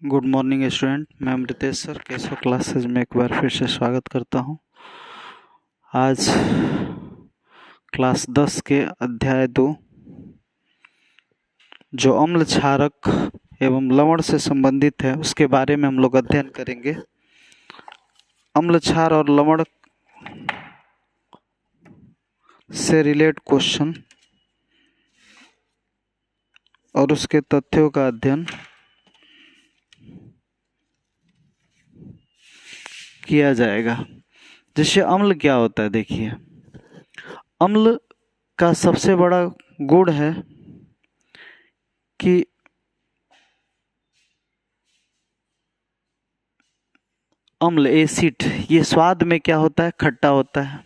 Good morning student, मैं Amritesh sir Keshav classes में एक बार फिर से स्वागत करता हूं। आज क्लास 10 के अध्याय 2 जो अम्ल क्षारक एवं लवण से संबंधित है उसके बारे में हम लोग अध्ययन करेंगे। अम्ल क्षार और लवण से रिलेट क्वेश्चन और उसके तथ्यों का अध्ययन किया जाएगा। जैसे अम्ल क्या होता है, देखिए अम्ल का सबसे बड़ा गुण है कि अम्ल एसिड ये स्वाद में क्या होता है, खट्टा होता है।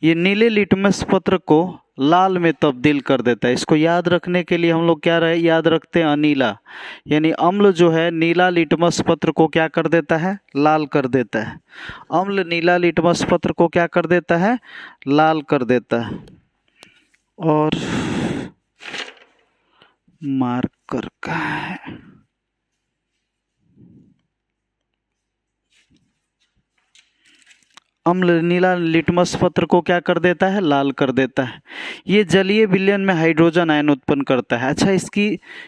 ये नीले लिटमस पत्र को लाल में तब्दील कर देता है। इसको याद रखने के लिए हम लोग क्या याद रखते हैं, अनीला, यानी अम्ल जो है नीला लिटमस पत्र को क्या कर देता है, लाल कर देता है। अम्ल नीला लिटमस पत्र को क्या कर देता है, लाल कर देता है। और मार्कर का है, अम्ल नीला लिटमस पत्र को क्या कर देता है, लाल कर देता है। ये जलीय विलयन में हाइड्रोजन आयन उत्पन्न करता है। अच्छा,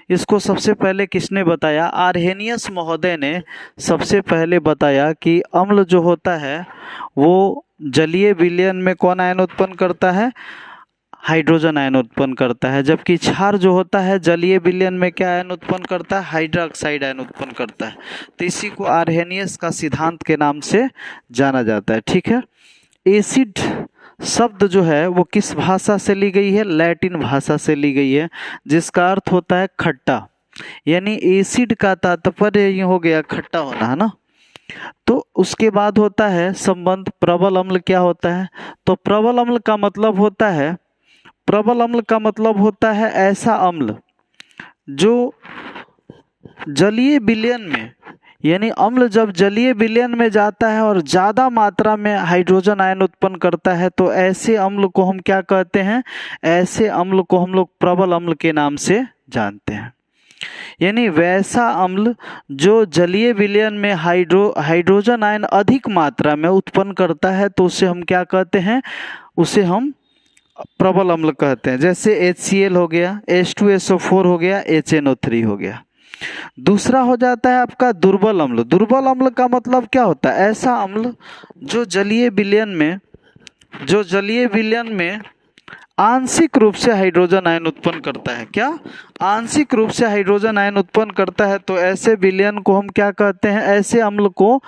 इसको सबसे पहले किसने बताया, आर्हेनियस महोदय ने सबसे पहले बताया कि अम्ल जो होता है वो जलीय विलयन में कौन आयन उत्पन्न करता है, हाइड्रोजन आयन उत्पन्न करता है। जबकि क्षार जो होता है जलीय विलयन में क्या आयन उत्पन्न करता है, हाइड्रोक्साइड आयन उत्पन्न करता है। तो इसी को आर्हेनियस का सिद्धांत के नाम से जाना जाता है। ठीक है। एसिड शब्द जो है वो किस भाषा से ली गई है, लैटिन भाषा से ली गई है, जिसका अर्थ होता है खट्टा। यानी एसिड का तात्पर्य ये हो गया खट्टा होना, है ना। तो उसके बाद होता है संबंध प्रबल अम्ल। क्या होता है, तो प्रबल अम्ल का मतलब होता है, प्रबल अम्ल का मतलब होता है ऐसा अम्ल जो जलीय विलयन में, यानी अम्ल जब जलीय विलयन में जाता है और ज़्यादा मात्रा में हाइड्रोजन आयन उत्पन्न करता है तो ऐसे अम्ल को हम क्या कहते हैं, ऐसे अम्ल को हम लोग प्रबल अम्ल के नाम से जानते हैं। यानी वैसा अम्ल जो जलीय विलयन में हाइड्रोजन आयन अधिक मात्रा में उत्पन्न करता है तो उसे हम क्या कहते हैं, उसे हम प्रबल अम्ल कहते हैं। जैसे HCl हो गया, H2SO4 हो गया, HNO3 हो गया। दूसरा हो जाता है आपका दुर्बल अम्ल। दुर्बल अम्ल का मतलब क्या होता है, ऐसा अम्ल जो जलीय विलयन में आंशिक रूप से हाइड्रोजन आयन उत्पन्न करता है। क्या, आंशिक रूप से हाइड्रोजन आयन उत्पन्न करता है तो ऐसे विलयन को हम क्या कहते हैं, ऐसे अम्ल को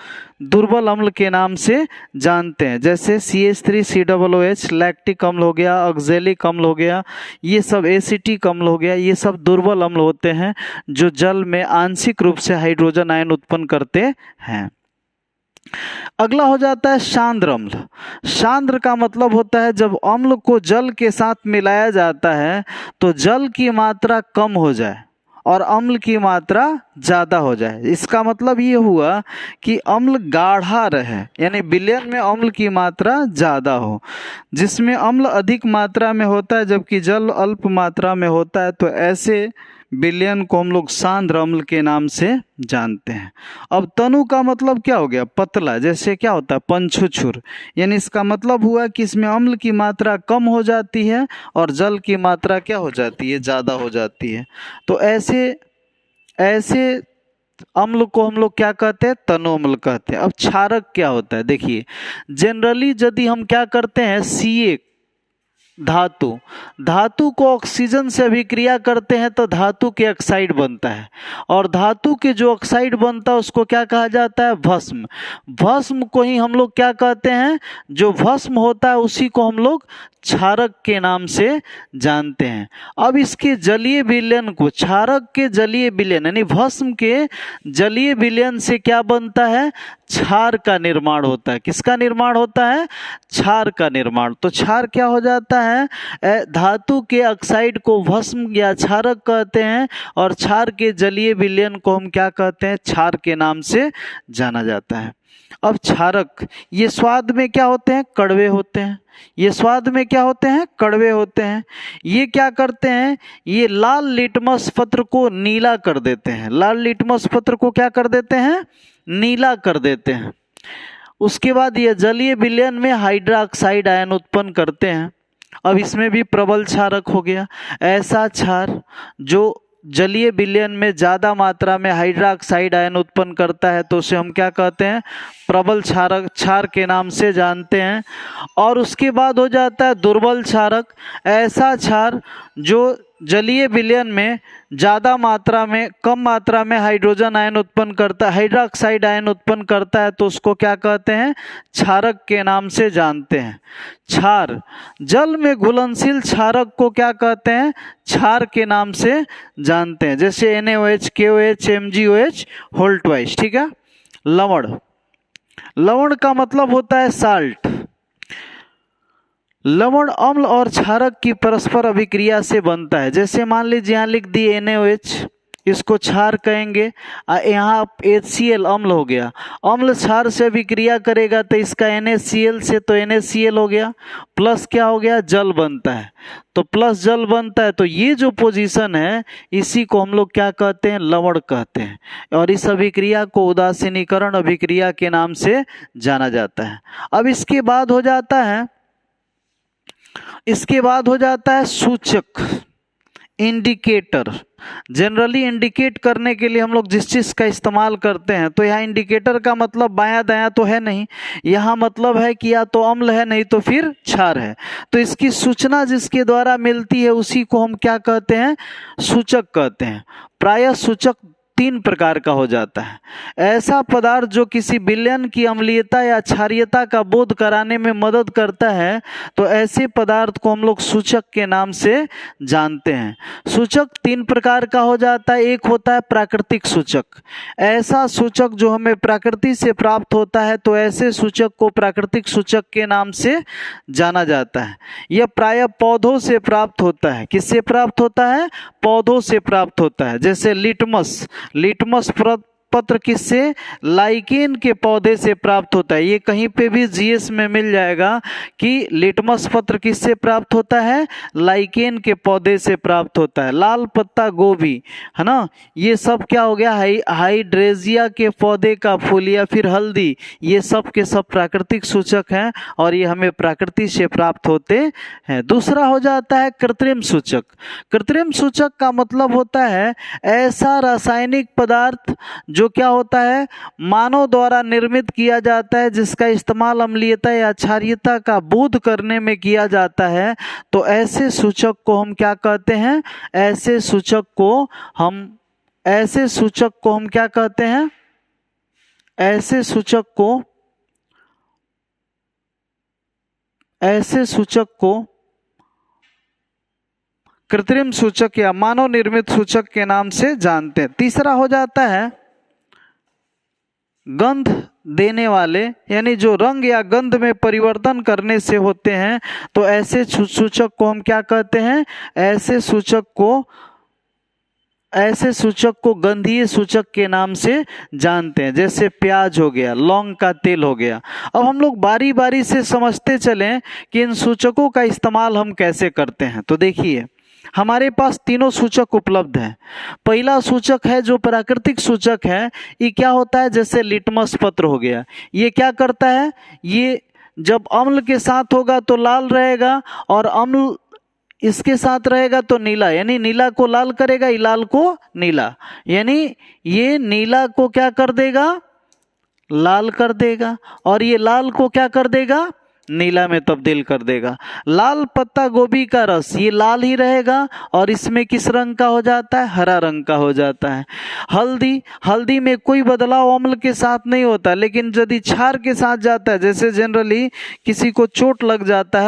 दुर्बल अम्ल के नाम से जानते हैं। जैसे CH3COOH लैक्टिक अम्ल हो गया, ऑक्जेलिक अम्ल हो गया, ये सब एसिटिक अम्ल हो गया, ये सब दुर्बल अम्ल होते हैं जो जल में आंशिक रूप से हाइड्रोजन आयन उत्पन्न करते हैं। अगला हो जाता है सांद्र अम्ल। सांद्र का मतलब होता है जब अम्ल को जल के साथ मिलाया जाता है तो जल की मात्रा कम हो जाए और अम्ल की मात्रा ज़्यादा हो जाए। इसका मतलब ये हुआ कि अम्ल गाढ़ा रहे, यानी विलयन में अम्ल की मात्रा ज़्यादा हो। जिसमें अम्ल अधिक मात्रा में होता है जबकि जल अल्प मात्रा में होता है तो ऐसे विलयन को हम लोग सांद्र अम्ल के नाम से जानते हैं। अब तनु का मतलब क्या हो गया, पतला। जैसे क्या होता है, पंचुछुर, यानी इसका मतलब हुआ कि इसमें अम्ल की मात्रा कम हो जाती है और जल की मात्रा क्या हो जाती है, ज़्यादा हो जाती है। तो ऐसे अम्ल को हम लोग क्या कहते हैं, तनु अम्ल कहते हैं। अब क्षारक क्या होता है, देखिए जनरली यदि हम क्या करते हैं, Ca धातु को ऑक्सीजन से अभिक्रिया करते हैं तो धातु के ऑक्साइड बनता है और धातु के जो ऑक्साइड बनता है उसको क्या कहा जाता है, भस्म। भस्म को ही हम लोग क्या कहते हैं, जो भस्म होता है उसी को हम लोग क्षारक के नाम से जानते हैं। अब इसके जलीय विलयन को, क्षारक के जलीय विलयन यानी भस्म के जलीय विलयन से क्या बनता है, क्षार का निर्माण होता है। किसका निर्माण होता है, क्षार का निर्माण। तो क्षार क्या हो जाता है, धातु के ऑक्साइड को भस्म या क्षारक कहते हैं और क्षार के जलीय विलयन को हम क्या कहते हैं, क्षार के नाम से जाना जाता है। अब क्षारक, ये स्वाद में क्या होते हैं? कड़वे होते हैं। ये स्वाद में क्या होते हैं? कड़वे होते हैं। ये क्या करते हैं? ये लाल लिटमस पत्र को नीला कर देते हैं। लाल लिटमस पत्र को क्या कर देते हैं? नीला कर देते हैं। उसके बाद ये जलीय विलयन में हाइड्रोक्साइड आयन उत्पन्न करते हैं। अब इसमें भी प्रबल क्षारक हो गया। ऐसा क्षार जो जलीय विलयन में ज़्यादा मात्रा में हाइड्रोक्साइड आयन उत्पन्न करता है तो उसे हम क्या कहते हैं? प्रबल क्षार के नाम से जानते हैं। और उसके बाद हो जाता है दुर्बल क्षारक। ऐसा क्षार जो जलीय विलयन में ज़्यादा मात्रा में कम मात्रा में हाइड्रोजन आयन उत्पन्न करता है, हाइड्रोक्साइड आयन उत्पन्न करता है तो उसको क्या कहते हैं? क्षारक के नाम से जानते हैं। क्षार, जल में घुलनशील क्षारक को क्या कहते हैं? क्षार के नाम से जानते हैं। जैसे NaOH, KOH, MgOH whole twice. ठीक है। लवण, लवण का मतलब होता है साल्ट। लवण अम्ल और क्षारक की परस्पर अभिक्रिया से बनता है। जैसे मान लीजिए यहाँ लिख दिए NaOH, इसको क्षार कहेंगे। यहाँ HCl अम्ल हो गया। अम्ल क्षार से अभिक्रिया करेगा तो इसका NaCl से तो NaCl हो गया, प्लस क्या हो गया? जल बनता है। तो प्लस जल बनता है तो ये जो पोजीशन है इसी को हम लोग क्या कहते हैं? लवण कहते हैं। और इस अभिक्रिया को उदासीनीकरण अभिक्रिया के नाम से जाना जाता है। अब इसके बाद हो जाता है सूचक, इंडिकेटर। जनरली इंडिकेट करने के लिए हम लोग जिस चीज़ का इस्तेमाल करते हैं, तो यहाँ इंडिकेटर का मतलब बायां दायां तो है नहीं, यहाँ मतलब है कि या तो अम्ल है नहीं तो फिर क्षार है। तो इसकी सूचना जिसके द्वारा मिलती है उसी को हम क्या कहते हैं? सूचक कहते हैं। प्रायः सूचक 3 प्रकार का हो जाता है। ऐसा पदार्थ जो किसी विलयन की अम्लीयता या क्षारीयता का बोध कराने में मदद करता है तो ऐसे पदार्थ को हम लोग सूचक के नाम से जानते हैं। सूचक 3 प्रकार का हो जाता है। एक होता है प्राकृतिक सूचक। ऐसा सूचक जो हमें प्रकृति से प्राप्त होता है तो ऐसे सूचक को प्राकृतिक सूचक के नाम से जाना जाता है। यह प्रायः पौधों से प्राप्त होता है। किससे प्राप्त होता है? पौधों से प्राप्त होता है। जैसे लिटमस पत्र किससे? लाइकेन के पौधे से प्राप्त होता है। ये कहीं पे भी जीएस में मिल जाएगा कि लिटमस पत्र किससे प्राप्त होता है? लाइकेन के पौधे से प्राप्त होता है। लाल पत्ता गोभी है ना, ये सब क्या हो गया? हाइड्रेजिया के पौधे का फूल या फिर हल्दी, ये सब के सब प्राकृतिक सूचक हैं और ये हमें प्रकृति से प्राप्त होते हैं। दूसरा हो जाता है कृत्रिम सूचक। कृत्रिम सूचक का मतलब होता है ऐसा रासायनिक पदार्थ जो क्या होता है? मानव द्वारा निर्मित किया जाता है, जिसका इस्तेमाल अम्लीयता या क्षारीयता का बोध करने में किया जाता है। तो ऐसे सूचक को हम क्या कहते हैं? ऐसे सूचक को हम क्या कहते हैं? ऐसे सूचक को कृत्रिम सूचक या मानव निर्मित सूचक के नाम से जानते हैं। तीसरा हो जाता है गंध देने वाले, यानी जो रंग या गंध में परिवर्तन करने से होते हैं तो ऐसे सूचक को हम क्या कहते हैं? ऐसे सूचक को गंधीय सूचक के नाम से जानते हैं। जैसे प्याज हो गया, लौंग का तेल हो गया। अब हम लोग बारी बारी से समझते चलें कि इन सूचकों का इस्तेमाल हम कैसे करते हैं। तो देखिए, हमारे पास तीनों सूचक उपलब्ध हैं। पहला सूचक है जो प्राकृतिक सूचक है। ये क्या होता है? जैसे लिटमस पत्र हो गया, ये क्या करता है? ये जब अम्ल के साथ होगा तो लाल रहेगा और अम्ल इसके साथ रहेगा तो नीला, यानी नीला को लाल करेगा, ये लाल को नीला, यानी ये नीला को क्या कर देगा? लाल कर देगा और ये लाल को क्या कर देगा? नीला में तब्दील कर देगा। लाल पत्ता गोभी का रस ये लाल ही रहेगा और इसमें किस रंग का हो जाता है? हरा रंग का हो जाता है। हल्दी में कोई बदलाव अम्ल के साथ नहीं होता, लेकिन यदि क्षार के साथ जाता है, जैसे जनरली किसी को चोट लगता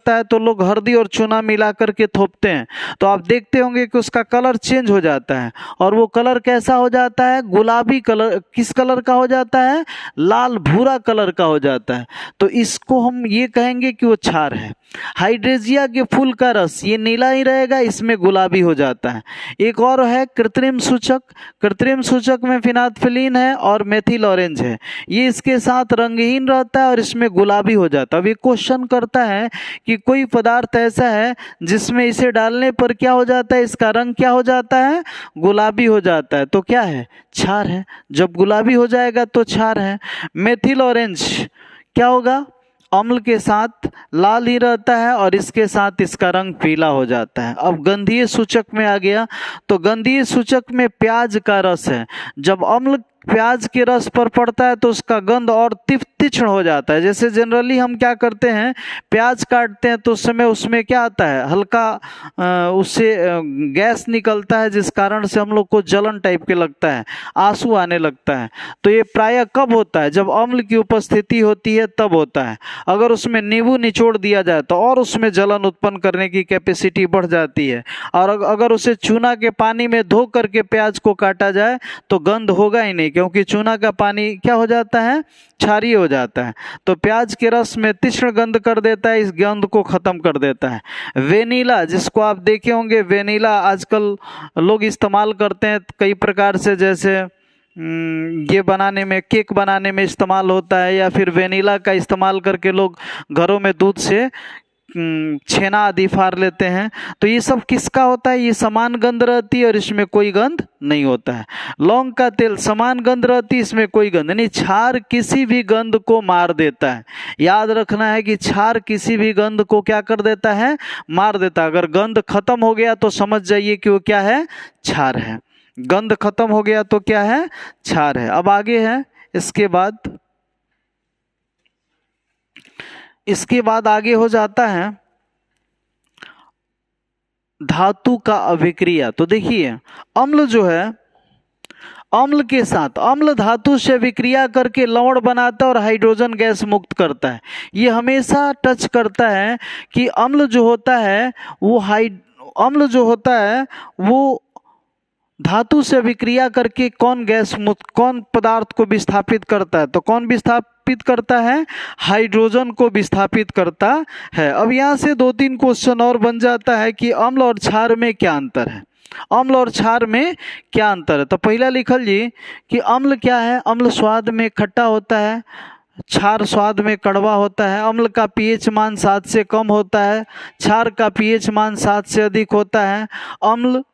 है तो लोग हल्दी और चूना मिला करके थोपते हैं, तो आप देखते होंगे कि उसका कलर चेंज हो जाता है और वो कलर कैसा हो जाता है? गुलाबी कलर। किस कलर का हो जाता है? लाल भूरा कलर का हो जाता है। तो इसको हम ये कहेंगे कि वो क्षार है। हाइड्रेजिया के फूल का रस ये नीला ही रहेगा, इसमें गुलाबी हो जाता है। एक और है कृत्रिम सूचक, कृत्रिम सूचक में फिनाल्फिलीन है और मेथिल ऑरेंज है, ये इसके साथ रंगहीन रहता है और इसमें गुलाबी हो जाता है। अब ये क्वेश्चन करता है कि कोई पदार्थ ऐसा है जिसमें इसे डालने पर क्या हो जाता है, इसका रंग क्या हो जाता है, गुलाबी हो जाता है, तो क्या है, क्षार है। जब गुलाबी हो जाएगा तो क्षार है। मेथिल ऑरेंज क्या होगा, अम्ल के साथ लाल ही रहता है और इसके साथ इसका रंग पीला हो जाता है। अब गंधीय सूचक में आ गया, तो गंधीय सूचक में प्याज का रस है। जब अम्ल प्याज के रस पर पड़ता है तो उसका गंध और तीक्ष्ण हो जाता है। जैसे जनरली हम क्या करते हैं, प्याज काटते हैं तो उस समय उसमें क्या आता है, हल्का उससे गैस निकलता है, जिस कारण से हम लोग को जलन टाइप के लगता है, आंसू आने लगता है। तो ये प्रायः कब होता है, जब अम्ल की उपस्थिति होती है तब होता है। अगर उसमें नींबू निचोड़ दिया जाए तो और उसमें जलन उत्पन्न करने की कैपेसिटी बढ़ जाती है। और अगर उसे चूना के पानी में धो करके प्याज को काटा जाए तो गंध होगा ही नहीं, क्योंकि चूना का पानी क्या हो जाता है, क्षारीय हो जाता है। तो प्याज के रस में तीक्ष्ण गंध कर देता है, इस गंध को खत्म कर देता है। वेनिला, जिसको आप देखे होंगे, वेनिला आजकल लोग इस्तेमाल करते हैं कई प्रकार से, जैसे ये बनाने में, केक बनाने में इस्तेमाल होता है, या फिर वेनिला का इस्तेमाल करके लोग घरों में दूध से छेना आदि फाड़ लेते हैं। तो ये सब किसका होता है, ये समान गंध रहती है और इसमें कोई गंध नहीं होता है। लौंग का तेल समान गंध रहती है, इसमें कोई गंध नहीं। क्षार किसी भी गंध को मार देता है, याद रखना है कि क्षार किसी भी गंध को क्या कर देता है, मार देता है। अगर गंध खत्म हो गया तो समझ जाइए कि वो क्या है, क्षार है। गंध खत्म हो गया तो क्या है, क्षार है। अब आगे है, इसके बाद आगे हो जाता है धातु का अभिक्रिया। तो देखिए, अम्ल जो है, अम्ल के साथ, अम्ल धातु से विक्रिया करके लवण बनाता है और हाइड्रोजन गैस मुक्त करता है। ये हमेशा टच करता है कि अम्ल जो होता है वो धातु से विक्रिया करके कौन पदार्थ को विस्थापित करता है, तो कौन विस्थापित करता है, हाइड्रोजन को विस्थापित करता है। अब यहाँ से 2-3 क्वेश्चन और बन जाता है कि अम्ल और क्षार में क्या अंतर है, अम्ल और क्षार में क्या अंतर है। तो पहला लिखल जी कि अम्ल क्या है, अम्ल स्वाद में खट्टा होता है, क्षार स्वाद में कड़वा होता है। अम्ल का पीएच मान 7 से कम होता है, क्षार का पीएच मान 7 से अधिक होता है। अम्ल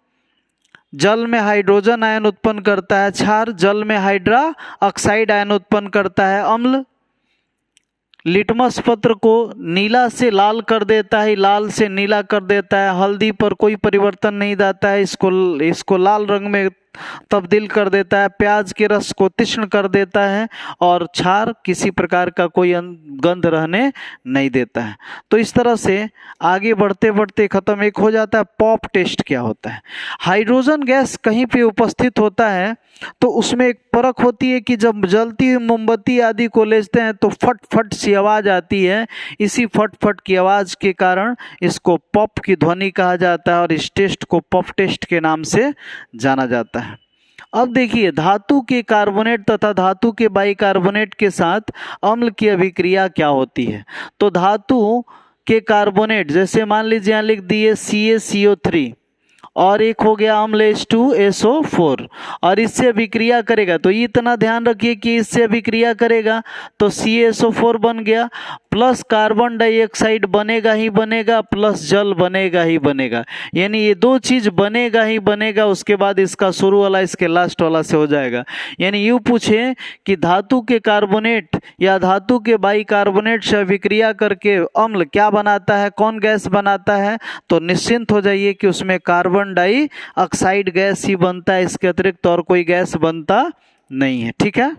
जल में हाइड्रोजन आयन उत्पन्न करता है, क्षार जल में हाइड्रा ऑक्साइड आयन उत्पन्न करता है। अम्ल लिटमस पत्र को नीला से लाल कर देता है, लाल से नीला कर देता है। हल्दी पर कोई परिवर्तन नहीं लाता है, इसको लाल रंग में तब्दील कर देता है। प्याज के रस को तीक्ष्ण कर देता है और क्षार किसी प्रकार का कोई गंध रहने नहीं देता है। तो इस तरह से आगे बढ़ते बढ़ते खत्म एक हो जाता है। पॉप टेस्ट क्या होता है, हाइड्रोजन गैस कहीं पे उपस्थित होता है तो उसमें एक परख होती है कि जब जलती हुई मोमबत्ती आदि को लेते हैं तो फट फट सी आवाज़ आती है। इसी फट फट की आवाज़ के कारण इसको पॉप की ध्वनि कहा जाता है और इस टेस्ट को पॉप टेस्ट के नाम से जाना जाता है। अब देखिए, धातु के कार्बोनेट तथा धातु के बाइकार्बोनेट के साथ अम्ल की अभिक्रिया क्या होती है। तो धातु के कार्बोनेट, जैसे मान लीजिए यहाँ लिख दिए CaCO3 और एक हो गया अम्ल H2SO4, और इससे अभिक्रिया करेगा। तो इतना ध्यान रखिए कि इससे अभिक्रिया करेगा तो CaSO4 बन गया, प्लस कार्बन डाइऑक्साइड बनेगा ही बनेगा, प्लस जल बनेगा ही बनेगा। यानी ये 2 चीज बनेगा ही बनेगा, उसके बाद इसका शुरू वाला इसके लास्ट वाला से हो जाएगा। यानी यूँ पूछे कि धातु के कार्बोनेट या धातु के बाइकार्बोनेट से अभिक्रिया करके अम्ल क्या बनाता है, कौन गैस बनाता है, तो निश्चिंत हो जाइए कि उसमें कार्बन डाइऑक्साइड गैस ही बनता है, इसके अतिरिक्त और कोई गैस बनता नहीं है। ठीक है।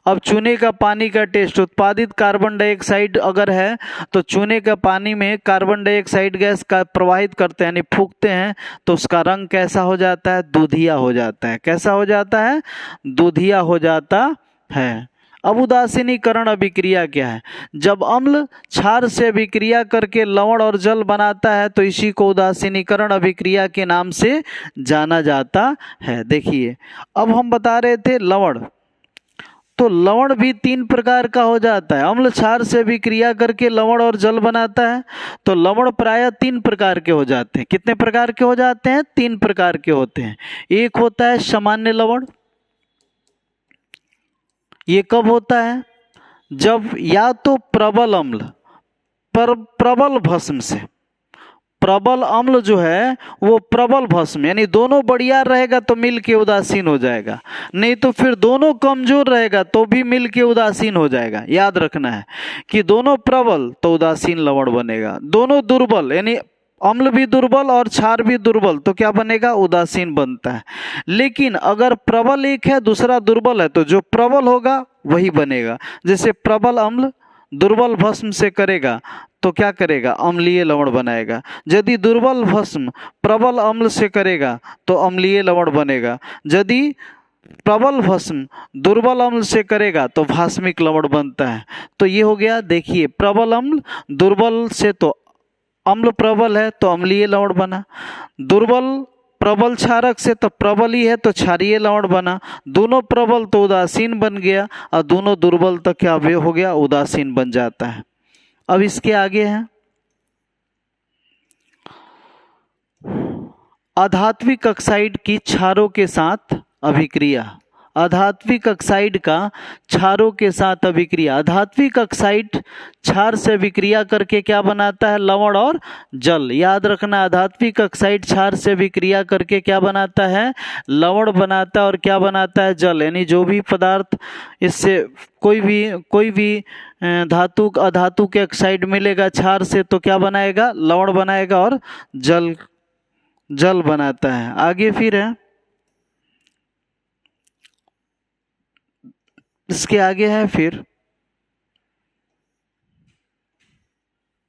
अब चूने का पानी का टेस्ट, उत्पादित कार्बन डाइऑक्साइड अगर है तो चूने का पानी में कार्बन डाइऑक्साइड गैस का प्रवाहित करते हैं, यानी फूंकते हैं, तो उसका रंग कैसा हो जाता है, दूधिया हो जाता है। कैसा हो जाता है, दूधिया हो जाता है। अब उदासीनीकरण अभिक्रिया क्या है, जब अम्ल क्षार से अभिक्रिया करके लवण और जल बनाता है तो इसी को उदासीनीकरण अभिक्रिया के नाम से जाना जाता है। देखिए, अब हम बता रहे थे लवण, तो लवण भी 3 प्रकार का हो जाता है। अम्ल क्षार से भी क्रिया करके लवण और जल बनाता है। तो लवण प्रायः 3 प्रकार के हो जाते हैं। कितने प्रकार के हो जाते हैं? 3 प्रकार के होते हैं। एक होता है सामान्य लवण। ये कब होता है? जब या तो प्रबल अम्ल पर प्रबल भस्म से, प्रबल अम्ल जो है वो प्रबल भस्म, यानी दोनों बढ़िया रहेगा तो मिल के उदासीन हो जाएगा, नहीं तो फिर दोनों कमजोर रहेगा तो भी मिल के उदासीन हो जाएगा। याद रखना है कि दोनों प्रबल तो उदासीन लवण बनेगा, दोनों दुर्बल यानी अम्ल भी दुर्बल और क्षार भी दुर्बल तो क्या बनेगा? उदासीन बनता है। लेकिन अगर प्रबल एक है दूसरा दुर्बल है तो जो प्रबल होगा वही बनेगा। जैसे प्रबल अम्ल दुर्बल भस्म से करेगा तो क्या करेगा? अम्लीय लवण बनाएगा। यदि दुर्बल भस्म प्रबल अम्ल से करेगा तो अम्लीय लवण बनेगा। यदि प्रबल भस्म दुर्बल अम्ल से करेगा तो भास्मिक लवण बनता है। तो ये हो गया, देखिए प्रबल अम्ल, दुर्बल से तो अम्ल प्रबल है तो अम्लीय लवण बना, दुर्बल प्रबल क्षारक से तो प्रबल ही है तो क्षारीय लवण बना, दोनों प्रबल तो उदासीन बन गया और दोनों दुर्बल तो क्या हो गया? उदासीन बन जाता है। अब इसके आगे है अधात्विक ऑक्साइड की क्षारों के साथ अभिक्रिया। अधात्विक ऑक्साइड का क्षारों के साथ अभिक्रिया। अधात्विक ऑक्साइड क्षार से अभिक्रिया करके क्या बनाता है? लवण और जल। याद रखना, अधात्विक ऑक्साइड क्षार से अभिक्रिया करके क्या बनाता है? लवण बनाता है और क्या बनाता है? जल। यानी जो भी पदार्थ इससे कोई भी धातु अधातु के ऑक्साइड मिलेगा क्षार से तो क्या बनाएगा? लवण बनाएगा और जल बनाता है। आगे फिर है, इसके आगे है फिर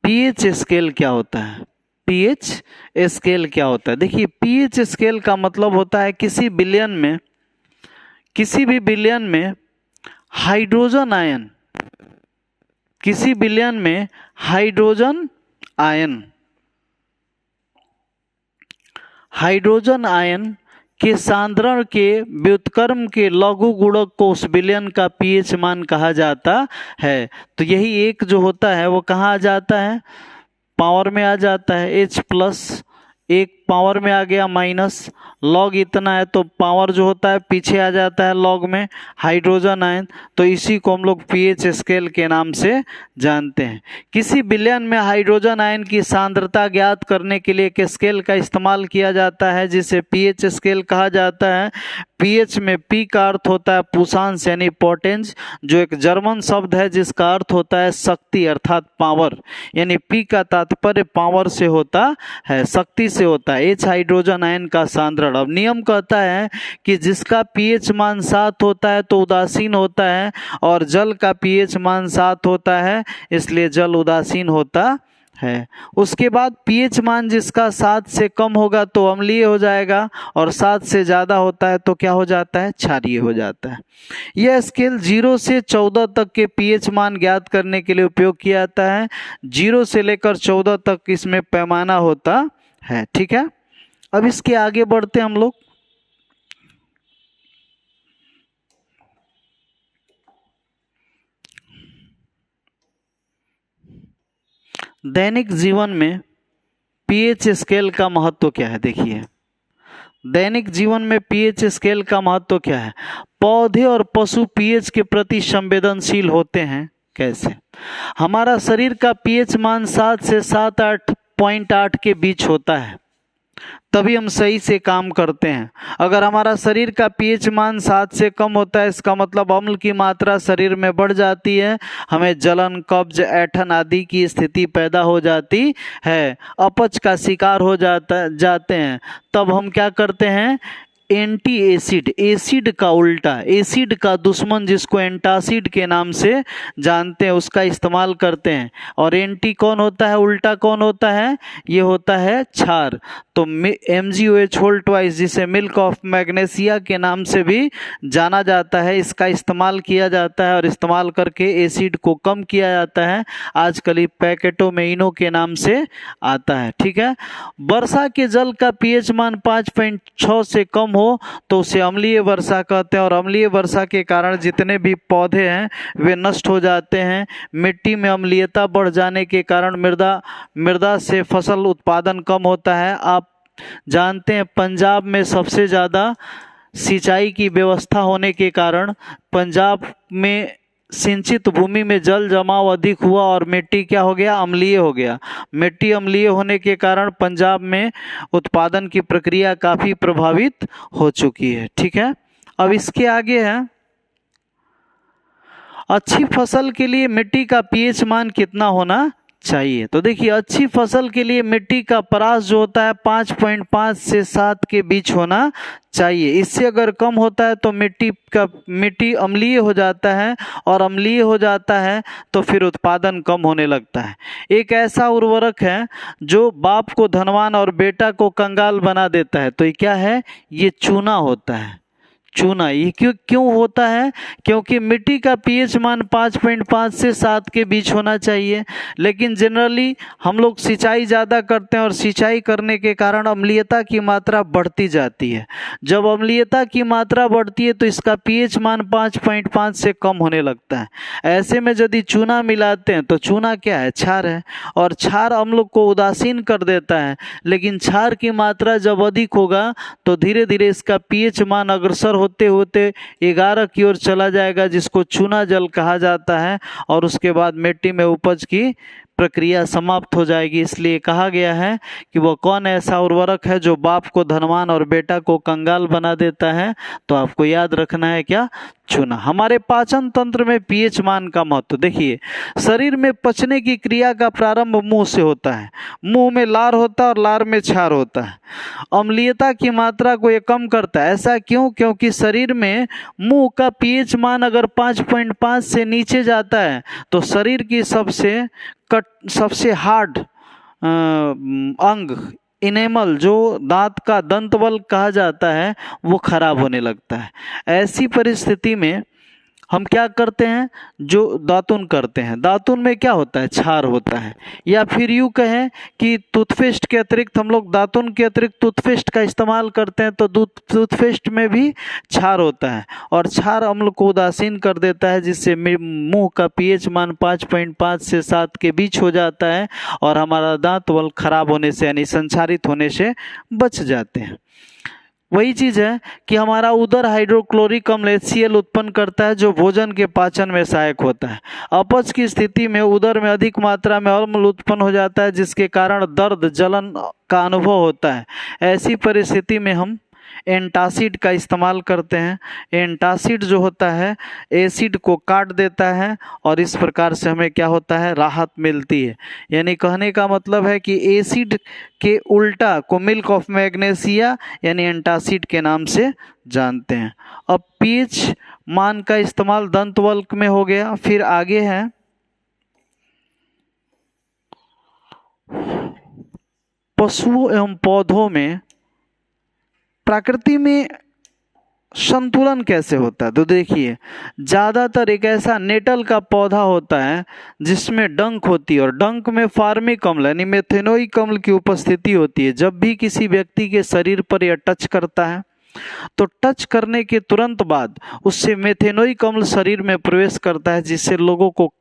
पीएच स्केल क्या होता है? पीएच स्केल क्या होता है? देखिए पीएच स्केल का मतलब होता है किसी भी विलयन में हाइड्रोजन आयन, किसी विलयन में हाइड्रोजन आयन के सांद्रण के व्युत्क्रम के लघु गुणक को उस विलयन का पीएच मान कहा जाता है। तो यही एक जो होता है वो कहाँ आ जाता है? पावर में आ जाता है। H+ एक पावर में आ गया माइनस, लॉग इतना है तो पावर जो होता है पीछे आ जाता है लॉग में, हाइड्रोजन आयन। तो इसी को हम लोग पीएच स्केल के नाम से जानते हैं। किसी विलयन में हाइड्रोजन आयन की सांद्रता ज्ञात करने के लिए एक स्केल का इस्तेमाल किया जाता है जिसे पीएच स्केल कहा जाता है। पीएच में पी का अर्थ होता है पुषांश यानी पोटेंस, जो एक जर्मन शब्द है जिसका अर्थ होता है शक्ति अर्थात पावर, यानी पी का तात्पर्य पावर से होता है, शक्ति से होता है। H हाइड्रोजन आयन का सांद्रण। अब नियम कहता है कि जिसका पीएच मान 7 होता है तो उदासीन होता है, और जल का पीएच मान 7 होता है इसलिए जल उदासीन होता है। उसके बाद पीएच मान जिसका 7 से कम होगा तो अम्लीय हो जाएगा, और 7 से ज़्यादा होता है तो क्या हो जाता है? क्षारीय हो जाता है। यह स्केल 0 से 14 तक के पीएच मान ज्ञात करने के लिए उपयोग किया जाता है। 0 से लेकर 14 तक इसमें पैमाना होता है। ठीक है, अब इसके आगे बढ़ते हम लोग। दैनिक जीवन में पीएच स्केल का महत्व क्या है? देखिए दैनिक जीवन में पीएच स्केल का महत्व क्या है? पौधे और पशु पीएच के प्रति संवेदनशील होते हैं। कैसे? हमारा शरीर का पीएच मान 7 से 7.8 के बीच होता है, तभी हम सही से काम करते हैं। अगर हमारा शरीर का पीएच मान 7 से कम होता है इसका मतलब अम्ल की मात्रा शरीर में बढ़ जाती है, हमें जलन, कब्ज, ऐंठन आदि की स्थिति पैदा हो जाती है, अपच का शिकार हो जाते हैं। तब हम क्या करते हैं? एंटी एसिड, एसिड का उल्टा, एसिड का दुश्मन जिसको एंटासिड के नाम से जानते हैं उसका इस्तेमाल करते हैं। और एंटी कौन होता है? उल्टा कौन होता है? ये होता है क्षार। तो MgOH होल ट्वाइस जिसे मिल्क ऑफ मैग्नेशिया के नाम से भी जाना जाता है, इसका इस्तेमाल किया जाता है और इस्तेमाल करके एसिड को कम किया जाता है। आजकल पैकेटों में इनो के नाम से आता है। ठीक है, वर्षा के जल का पीएच मान 5.6 से कम हो तो उसे अम्लीय वर्षा कहते हैं, और अम्लीय वर्षा के कारण जितने भी पौधे हैं वे नष्ट हो जाते हैं। मिट्टी में अम्लीयता बढ़ जाने के कारण मृदा से फसल उत्पादन कम होता है। आप जानते हैं पंजाब में सबसे ज़्यादा सिंचाई की व्यवस्था होने के कारण पंजाब में सिंचित भूमि में जल जमाव अधिक हुआ और मिट्टी क्या हो गया, अम्लीय हो गया। मिट्टी अम्लीय होने के कारण पंजाब में उत्पादन की प्रक्रिया काफ़ी प्रभावित हो चुकी है। ठीक है, अब इसके आगे है, अच्छी फसल के लिए मिट्टी का पीएच मान कितना होना चाहिए। तो देखिए, अच्छी फसल के लिए मिट्टी का परास जो होता है 5.5 से 7 के बीच होना चाहिए। इससे अगर कम होता है तो मिट्टी अम्लीय हो जाता है, और अम्लीय हो जाता है तो फिर उत्पादन कम होने लगता है। एक ऐसा उर्वरक है जो बाप को धनवान और बेटा को कंगाल बना देता है, तो ये क्या है, ये चूना होता है। चूना ये क्यों होता है, क्योंकि मिट्टी का पीएच मान 5.5 से 7 के बीच होना चाहिए, लेकिन जनरली हम लोग सिंचाई ज़्यादा करते हैं और सिंचाई करने के कारण अम्लीयता की मात्रा बढ़ती जाती है। जब अम्लीयता की मात्रा बढ़ती है तो इसका पीएच मान 5.5 से कम होने लगता है। ऐसे में यदि चूना मिलाते हैं तो चूना क्या है, क्षार है, और क्षार अम्ल को उदासीन कर देता है। लेकिन क्षार की मात्रा जब अधिक होगा तो धीरे धीरे इसका पीएच मान अग्रसर होते होते 11 की ओर चला जाएगा, जिसको चूना जल कहा जाता है, और उसके बाद मिट्टी में उपज की प्रक्रिया समाप्त हो जाएगी। इसलिए कहा गया है कि वो कौन ऐसा उर्वरक है जो बाप को धनवान और बेटा को कंगाल बना देता है। तो आपको याद रखना है क्या, चूना। हमारे पाचन तंत्र में पीएच मान का महत्व देखिए, शरीर में पचने की क्रिया का प्रारंभ मुंह से होता है। मुंह में लार होता है और लार में क्षार होता है। अम्लीयता की मात्रा को ये कम करता है। ऐसा क्यों, क्योंकि शरीर में मुंह का पीएच मान अगर 5.5 से नीचे जाता है तो शरीर की सबसे हार्ड अंग इनेमल, जो दांत का दंतवल्क कहा जाता है, वो खराब होने लगता है। ऐसी परिस्थिति में हम क्या करते हैं, जो दातुन करते हैं, दातुन में क्या होता है, क्षार होता है। या फिर यूँ कहें कि टूथपेस्ट के अतिरिक्त हम लोग दातुन के अतिरिक्त टूथपेस्ट का इस्तेमाल करते हैं, तो टूथपेस्ट में भी क्षार होता है, और क्षार अम्ल को उदासीन कर देता है, जिससे मुंह का पीएच मान 5.5 से 7 के बीच हो जाता है, और हमारा दांत वल्क खराब होने से यानी संचारित होने से बच जाते हैं। वही चीज़ है कि हमारा उदर हाइड्रोक्लोरिक अम्ल HCl उत्पन्न करता है, जो भोजन के पाचन में सहायक होता है। अपच की स्थिति में उदर में अधिक मात्रा में अम्ल उत्पन्न हो जाता है, जिसके कारण दर्द जलन का अनुभव होता है। ऐसी परिस्थिति में हम एंटासिड का इस्तेमाल करते हैं। एंटासिड जो होता है एसिड को काट देता है, और इस प्रकार से हमें क्या होता है, राहत मिलती है। यानी कहने का मतलब है कि एसिड के उल्टा को मिल्क ऑफ मैग्नीशिया यानी एंटासिड के नाम से जानते हैं। अब पीएच मान का इस्तेमाल दंतवल्क में हो गया। फिर आगे है पशुओं एवं पौधों में प्रकृति में संतुलन कैसे होता है। तो देखिए, ज़्यादातर एक ऐसा नेटल का पौधा होता है जिसमें डंक होती है, और डंक में फार्मिक अम्ल यानी मेथेनोइक अम्ल की उपस्थिति होती है। जब भी किसी व्यक्ति के शरीर पर यह टच करता है तो टच करने के तुरंत बाद उससे मेथेनोइक अम्ल शरीर में प्रवेश करता है, जिससे लोगों को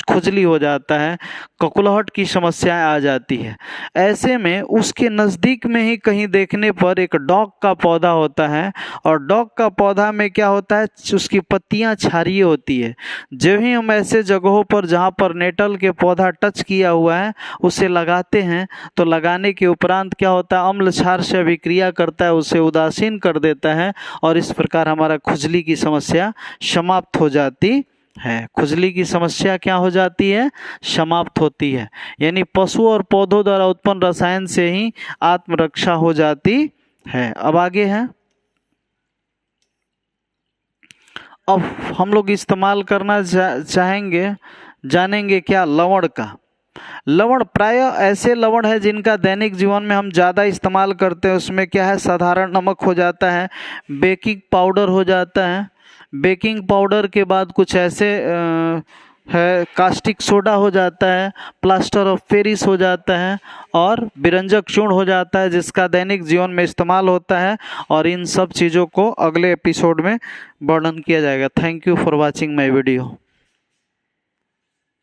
खुजली हो जाता है, ककुलाहट की समस्याएं आ जाती है। ऐसे में उसके नज़दीक में ही कहीं देखने पर एक डॉग का पौधा होता है, और डॉग का पौधा में क्या होता है, उसकी पत्तियां क्षारीय होती है। जब ही हम ऐसे जगहों पर जहां पर नेटल के पौधा टच किया हुआ है उसे लगाते हैं, तो लगाने के उपरांत क्या होता है, अम्ल क्षार से अभिक्रिया करता है, उसे उदासीन कर देता है, और इस प्रकार हमारा खुजली की समस्या समाप्त हो जाती है। खुजली की समस्या क्या हो जाती है, समाप्त होती है। यानी पशु और पौधों द्वारा उत्पन्न रसायन से ही आत्मरक्षा हो जाती है। अब आगे है, अब हम लोग इस्तेमाल करना जानेंगे क्या, लवण का। लवण प्रायः ऐसे लवण है जिनका दैनिक जीवन में हम ज़्यादा इस्तेमाल करते हैं। उसमें क्या है, साधारण नमक हो जाता है, बेकिंग पाउडर हो जाता है। बेकिंग पाउडर के बाद कुछ ऐसे है, कास्टिक सोडा हो जाता है, प्लास्टर ऑफ पेरिस हो जाता है और विरंजक चूर्ण हो जाता है, जिसका दैनिक जीवन में इस्तेमाल होता है। और इन सब चीज़ों को अगले एपिसोड में वर्णन किया जाएगा। Thank you for watching my video.